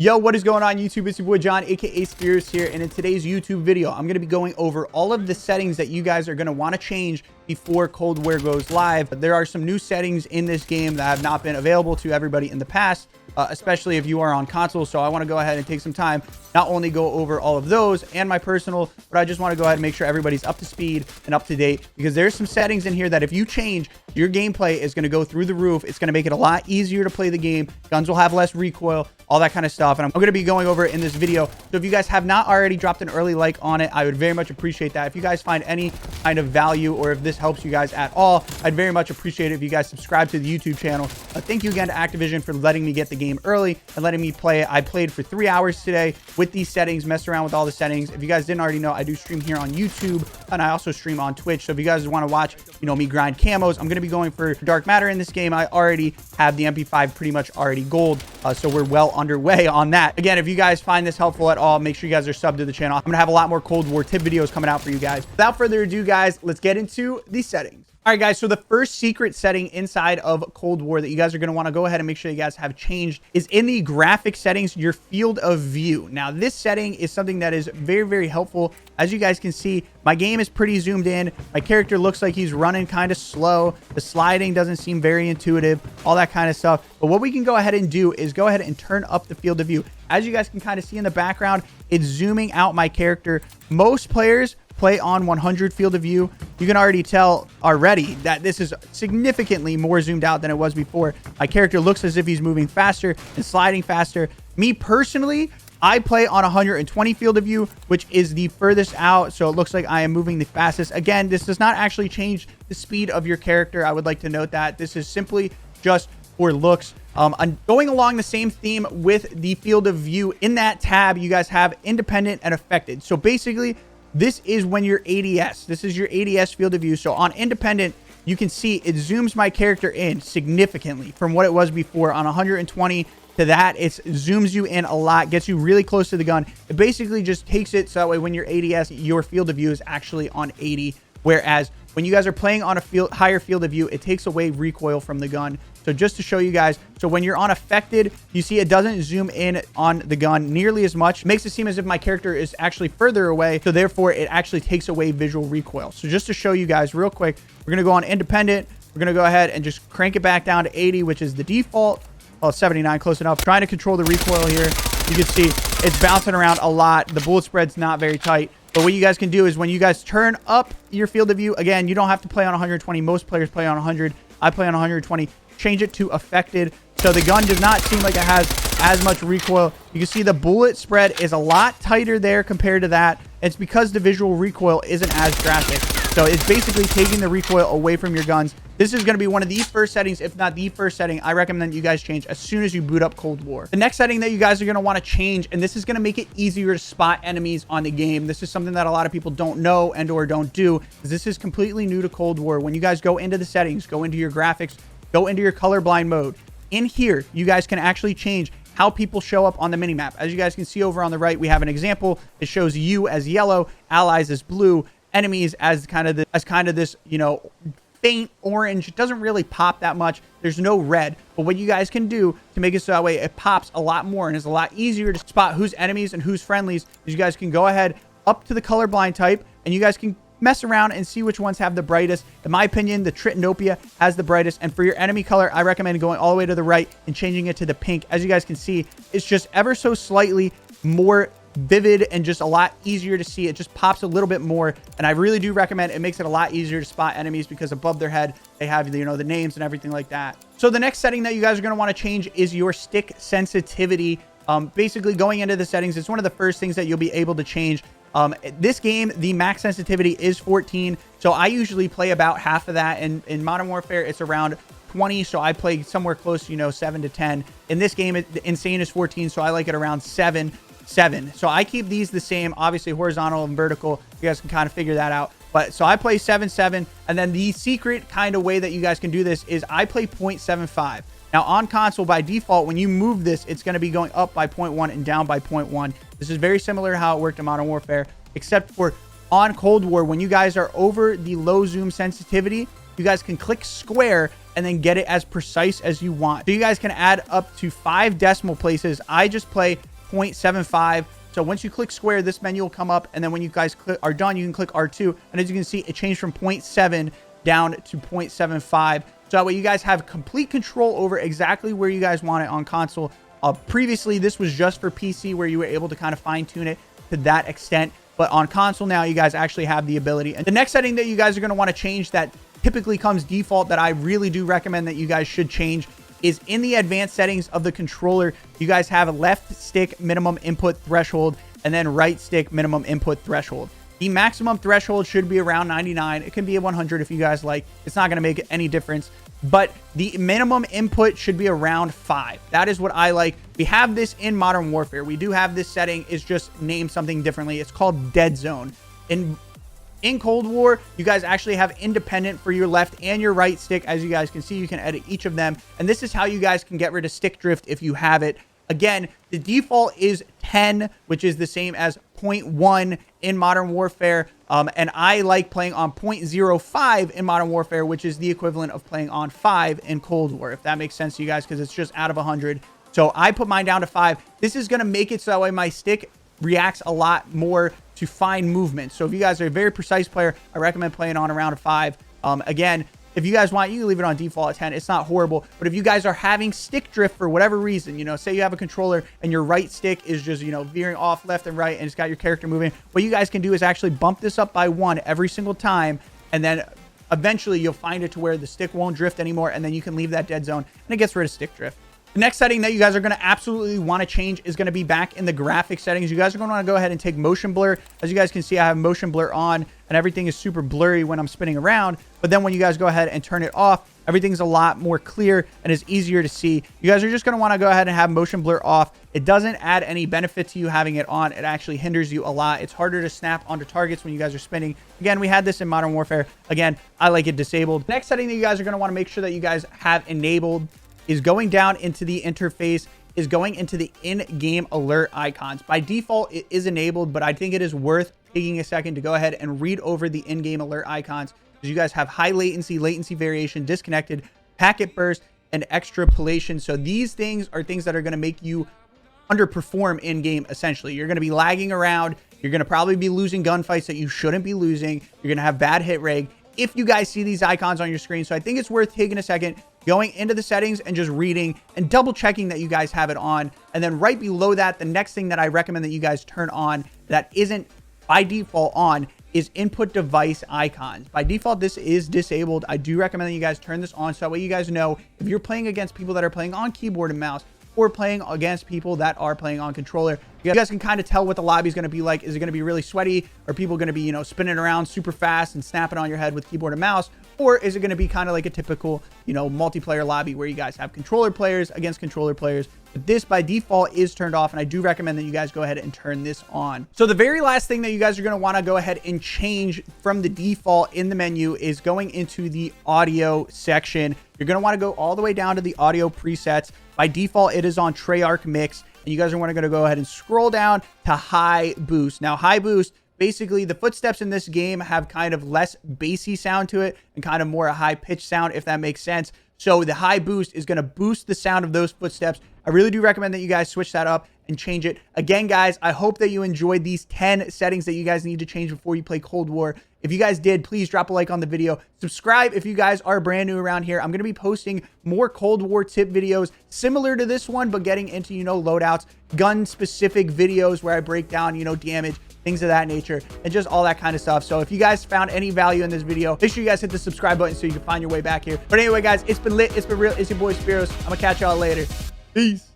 Yo, what is going on YouTube? It's your boy John, aka Speros here, and in today's YouTube video, I'm going to be going over all of the settings that you guys are going to want to change before Cold War goes live. There are some new settings in this game that have not been available to everybody in the past, especially if you are on console. So I want to go ahead and take some time, not only go over all of those and my personal, but I just want to go ahead and make sure everybody's up to speed and up to date, because there's some settings in here that if you change, your gameplay is going to go through the roof. It's going to make it a lot easier to play the game. Guns will have less recoil, all that kind of stuff. And I'm going to be going over it in this video. So if you guys have not already dropped an early like on it, I would very much appreciate that. If you guys find any kind of value, or if this helps you guys at all, I'd very much appreciate it if you guys subscribe to the YouTube channel. Thank you again to Activision for letting me get the game early and letting me play it. I played for 3 hours today with these settings, messed around with all the settings. If you guys didn't already know, I do stream here on YouTube, and I also stream on Twitch. So if you guys want to watch, me grind camos, I'm going to be going for dark matter in this game. I already have the MP5 pretty much already gold, so we're well underway on that. Again, if you guys find this helpful at all, make sure you guys are subbed to the channel. I'm gonna have a lot more Cold War tip videos coming out for you guys. Without further ado, guys, let's get into the settings. All right, guys, so the first secret setting inside of Cold War that you guys are going to want to go ahead and make sure you guys have changed is in the graphic settings, your field of view. Now, this setting is something that is very, very helpful. As you guys can see, my game is pretty zoomed in. My character looks like he's running kind of slow. The sliding doesn't seem very intuitive, all that kind of stuff. But what we can go ahead and do is go ahead and turn up the field of view. As you guys can kind of see in the background, it's zooming out my character. Most players play on 100 field of view. You can already tell already that this is significantly more zoomed out than it was before. My character looks as if he's moving faster and sliding faster. Me personally, I play on 120 field of view, which is the furthest out, so it looks like I am moving the fastest. Again, this does not actually change the speed of your character. I would like to note that this is simply just for looks. Going along the same theme with the field of view, in that tab, you guys have independent and affected. So basically, this is when your ADS, this is your ADS field of view. So on independent, you can see it zooms my character in significantly from what it was before. On 120 to that, it zooms you in a lot, gets you really close to the gun. It basically just takes it so that way when your ADS, your field of view is actually on 80. Whereas when you guys are playing on a higher field of view, it takes away recoil from the gun. So just to show you guys, so when you're on affected, you see it doesn't zoom in on the gun nearly as much. It makes it seem as if my character is actually further away. So therefore, it actually takes away visual recoil. So just to show you guys real quick, we're going to go on independent. We're going to go ahead and just crank it back down to 80, which is the default. Oh, 79, close enough. Trying to control the recoil here. You can see it's bouncing around a lot. The bullet spread's not very tight. But what you guys can do is when you guys turn up your field of view, again, you don't have to play on 120. Most players play on 100. I play on 120. Change it to affected. So the gun does not seem like it has as much recoil. You can see the bullet spread is a lot tighter there compared to that. It's because the visual recoil isn't as drastic. So it's basically taking the recoil away from your guns. This is going to be one of the first settings, if not the first setting, I recommend you guys change as soon as you boot up Cold War. The next setting that you guys are going to want to change, and this is going to make it easier to spot enemies on the game. This is something that a lot of people don't know and or don't do. This is completely new to Cold War. When you guys go into the settings, go into your graphics, go into your colorblind mode. In here, you guys can actually change how people show up on the minimap. As you guys can see over on the right, we have an example. It shows you as yellow, allies as blue, enemies as kind of this, faint orange. It doesn't really pop that much. There's no red. But what you guys can do to make it so that way it pops a lot more and is a lot easier to spot who's enemies and who's friendlies is you guys can go ahead up to the colorblind type, and you guys can mess around and see which ones have the brightest. In my opinion, the Tritanopia has the brightest. And for your enemy color, I recommend going all the way to the right and changing it to the pink. As you guys can see, it's just ever so slightly more vivid and just a lot easier to see. It just pops a little bit more, and I really do recommend it. Makes it a lot easier to spot enemies because above their head they have the names and everything like that. So the next setting that you guys are going to want to change is your stick sensitivity. Basically going into the settings, it's one of the first things that you'll be able to change. This game, the max sensitivity is 14, so I usually play about half of that. And in Modern Warfare, it's around 20, so I play somewhere close to 7 to 10. In this game, insane is 14, so I like it around 7. So I keep these the same, obviously horizontal and vertical. You guys can kind of figure that out. But so I play 7.7, and then the secret kind of way that you guys can do this is I play 0.75. Now on console, by default, when you move this, it's going to be going up by 0.1 and down by 0.1. This is very similar to how it worked in Modern Warfare, except for on Cold War, when you guys are over the low zoom sensitivity, you guys can click square, and then get it as precise as you want. So you guys can add up to 5 decimal places. I just play 0.75. So once you click square, this menu will come up, and then when you guys are done, you can click R2, and as you can see, it changed from 0.7 down to 0.75. So that way you guys have complete control over exactly where you guys want it on console. Previously, this was just for PC, where you were able to kind of fine tune it to that extent. But on console now, you guys actually have the ability. And the next setting that you guys are going to want to change that typically comes default, that I really do recommend that you guys should change, is in the advanced settings of the controller. You guys have a left stick minimum input threshold and then right stick minimum input threshold. The maximum threshold should be around 99. It can be a 100 if you guys like. It's not going to make any difference. But the minimum input should be around 5. That is what I like. We have this in Modern Warfare. We do have this setting. It's just named something differently. It's called Dead Zone. In Cold War, you guys actually have independent for your left and your right stick. As you guys can see, you can edit each of them. And this is how you guys can get rid of stick drift if you have it. Again, the default is 10, which is the same as 0.1 in Modern Warfare. And I like playing on 0.05 in Modern Warfare, which is the equivalent of playing on 5 in Cold War, if that makes sense to you guys, because it's just out of 100. So I put mine down to 5. This is going to make it so that way my stick reacts a lot more to fine movement. So if you guys are a very precise player, I recommend playing on around a 5. Again, if you guys want, you can leave it on default at 10. It's not horrible. But if you guys are having stick drift for whatever reason, you know, say you have a controller and your right stick is just, you know, veering off left and right, and it's got your character moving, what you guys can do is actually bump this up by 1 every single time, and then eventually you'll find it to where the stick won't drift anymore, and then you can leave that dead zone, and it gets rid of stick drift. The next setting that you guys are going to absolutely want to change is going to be back in the graphic settings. You guys are going to want to go ahead and take motion blur. As you guys can see, I have motion blur on, and everything is super blurry when I'm spinning around. But then when you guys go ahead and turn it off, everything's a lot more clear and is easier to see. You guys are just going to want to go ahead and have motion blur off. It doesn't add any benefit to you having it on. It actually hinders you a lot. It's harder to snap onto targets when you guys are spinning. Again, we had this in Modern Warfare. Again, I like it disabled. The next setting that you guys are going to want to make sure that you guys have enabled is going down into the interface, is going into the in-game alert icons. By default, it is enabled, but I think it is worth taking a second to go ahead and read over the in-game alert icons, because you guys have high latency, latency variation, disconnected, packet burst, and extrapolation. So these things are things that are going to make you underperform in-game, essentially. You're going to be lagging around. You're going to probably be losing gunfights that you shouldn't be losing. You're going to have bad hit rate if you guys see these icons on your screen. So I think it's worth taking a second, going into the settings and just reading and double checking that you guys have it on. And then right below that, the next thing that I recommend that you guys turn on that isn't by default on is input device icons. By default, this is disabled. I do recommend that you guys turn this on, so that way you guys know if you're playing against people that are playing on keyboard and mouse, or playing against people that are playing on controller. You guys can kind of tell what the lobby is going to be like. Is it going to be really sweaty? Are people going to be, you know, spinning around super fast and snapping on your head with keyboard and mouse? Or is it going to be kind of like a typical, you know, multiplayer lobby where you guys have controller players against controller players? But this by default is turned off, and I do recommend that you guys go ahead and turn this on. So the very last thing that you guys are going to want to go ahead and change from the default in the menu is going into the audio section. You're going to want to go all the way down to the audio presets. By default, it is on Treyarch Mix, and you guys are going to go ahead and scroll down to high boost. Now, high boost, basically the footsteps in this game have kind of less bassy sound to it and kind of more a high pitched sound, if that makes sense. So the high boost is going to boost the sound of those footsteps. I really do recommend that you guys switch that up and change it. Again, guys, I hope that you enjoyed these 10 settings that you guys need to change before you play Cold War. If you guys did, please drop a like on the video. Subscribe if you guys are brand new around here. I'm going to be posting more Cold War tip videos similar to this one, but getting into, you know, loadouts, gun-specific videos where I break down, you know, damage, things of that nature, and just all that kind of stuff. So if you guys found any value in this video, make sure you guys hit the subscribe button so you can find your way back here. But anyway, guys, it's been lit. It's been real. It's your boy Speros. I'm going to catch y'all later. Peace.